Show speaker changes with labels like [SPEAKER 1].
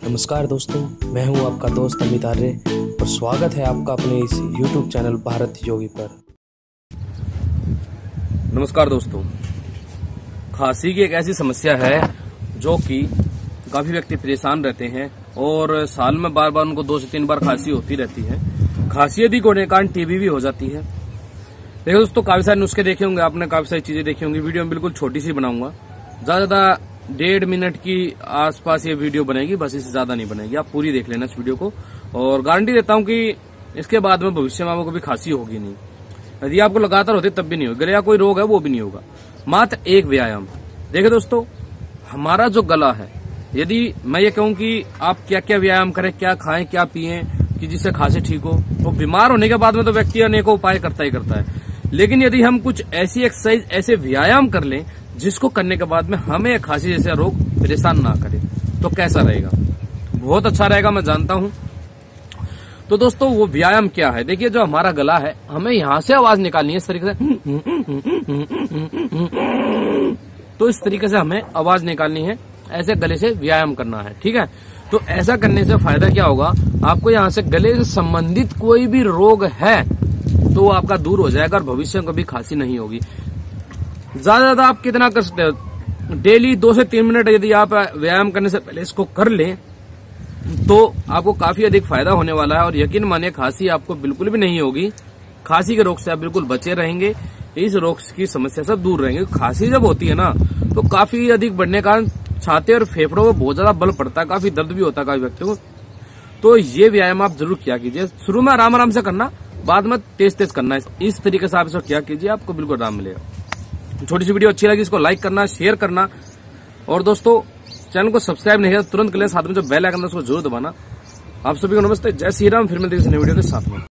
[SPEAKER 1] नमस्कार दोस्तों, मैं हूं आपका दोस्त अमित आर्य और स्वागत है आपका अपने इस YouTube चैनल भारत योगी पर।
[SPEAKER 2] नमस्कार दोस्तों, खांसी की एक ऐसी समस्या है जो कि काफी व्यक्ति परेशान रहते हैं और साल में बार बार उनको 2 से 3 बार खांसी होती रहती है। खांसी अधिक होने के कारण टीबी भी हो जाती है। देखो दोस्तों, काफी सारे नुस्खे देखे होंगे आपने, काफी सारी चीजें देखी होंगी। वीडियो में बिल्कुल छोटी सी बनाऊंगा, ज्यादा 1.5 मिनट की आसपास ये वीडियो बनेगी, बस इससे ज्यादा नहीं बनेगी। आप पूरी देख लेना इस वीडियो को और गारंटी देता हूं कि इसके बाद में भविष्य में आपको कभी खांसी होगी नहीं। यदि आपको लगातार होती तब भी नहीं होगी, गले कोई रोग है वो भी नहीं होगा। मात्र एक व्यायाम। देखिए दोस्तों, हमारा जो गला है, यदि मैं ये कहूं कि आप क्या क्या व्यायाम करें, क्या खाएं, क्या पिएं कि जिससे खांसी ठीक हो, तो बीमार होने के बाद में तो व्यक्ति अनेकों उपाय करता ही करता है। लेकिन यदि हम कुछ ऐसी एक्सरसाइज, ऐसे व्यायाम कर लें जिसको करने के बाद में हमें खांसी जैसा रोग परेशान ना करे, तो कैसा रहेगा? बहुत अच्छा रहेगा, मैं जानता हूं। तो दोस्तों, वो व्यायाम क्या है? देखिए, जो हमारा गला है, हमें यहां से आवाज निकालनी है इस तरीके से। तो इस तरीके से हमें आवाज निकालनी है, ऐसे गले से व्यायाम करना है, ठीक है? तो ऐसा करने से फायदा क्या होगा? आपको यहाँ से गले से संबंधित कोई भी रोग है तो वो आपका दूर हो जाएगा और भविष्य में कभी खांसी नहीं होगी। ज्यादा आप कितना कर सकते हो? डेली 2 से 3 मिनट यदि आप व्यायाम करने से पहले इसको कर लें तो आपको काफी अधिक फायदा होने वाला है और यकीन मानिए खांसी आपको बिल्कुल भी नहीं होगी। खांसी के रोग से आप बिल्कुल बचे रहेंगे, इस रोग की समस्या से दूर रहेंगे। खांसी जब होती है ना तो काफी अधिक बढ़ने के कारण छाती और फेफड़ों में बहुत ज्यादा बल पड़ता है, काफी दर्द भी होता है काफी व्यक्तियों को। तो ये व्यायाम आप जरूर किया कीजिए। शुरू में आराम आराम से करना, बाद में तेज तेज करना है। इस तरीके से आप इसको किया कीजिए, आपको बिल्कुल आराम मिलेगा। छोटी सी वीडियो अच्छी लगी इसको लाइक करना, शेयर करना और दोस्तों चैनल को सब्सक्राइब नहीं किया तुरंत कर ले, साथ में जो बेल आइकन है उसको जरूर दबाना। आप सभी को नमस्ते, जय श्री राम। फिर मिलते हैं इस नई वीडियो के साथ में।